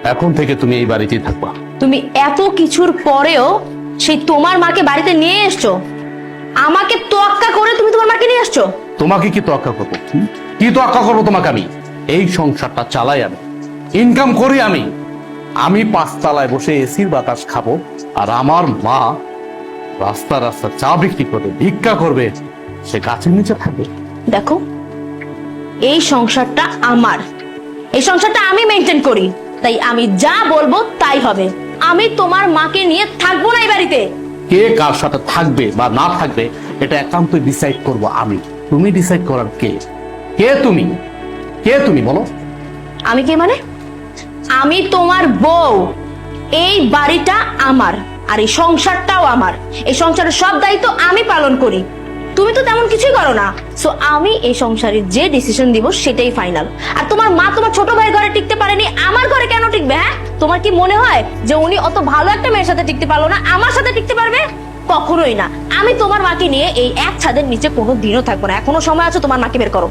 এখন থেকে তুমি এই বাড়িতেই থাকবা। তুমি এত কিছুর পরেও সেই তোমার মাকে বাড়িতে নিয়ে এসছো, আমাকে তোয়াক্কা করে তুমি তোমার মাকে নিয়ে আসছো। তোমাকে কি তোয়াক্কা করবো? কি তোয়াক্কা করবো তোমাকে? আমি এই সংসারটা চালাই, আমি ইনকাম করি, আমি 5 তলায় বসে এসির বাতাস খাবো, আর আমার মা রাস্তা রাস্তা চা বিক্রি করবে, ভিক্ষা করবে, সে গাছের নিচে থাকবে। দেখো, এই সংসারটা আমার, এই সংসারটা আমি মেনটেন করি, তাই আমি যা বলবো তাই হবে। আমি তোমার মাকে নিয়ে থাকবো না এই বাড়িতে। কে কার সাথে থাকবে বা না থাকবে এটা একান্ত ডিসাইড করব আমি। তুমি ডিসাইড করার কে? কে তুমি? কে তুমি বলো? আমি কে মানে? আমি তোমার বউ। এই বাড়িটা আমার, আর এই সংসারটাও আমার। এই সংসারের সব দায়িত্ব আমি পালন করি, তুমি তো তেমন কিছুই করো না। সো আমি এই সংসারে যে ডিসিশন দিব সেটাই ফাইনাল। আর তোমার মা তোমার ছোট ভাই ঘরে টিকতে পারেনি, আমার ঘরে কেন টিকবে? হ্যাঁ, তোমার কি মনে হয় যে উনি অত ভালো একটা মেয়ের সাথে টিকতে পারলো না, আমার সাথে টিকতে পারবে? কখনোই না। আমি তোমার মাকে নিয়ে এই এক ছাদের নিচে কোনো দিনও থাকবো না। এখনো সময় আছে, তোমার মাকে বের করো।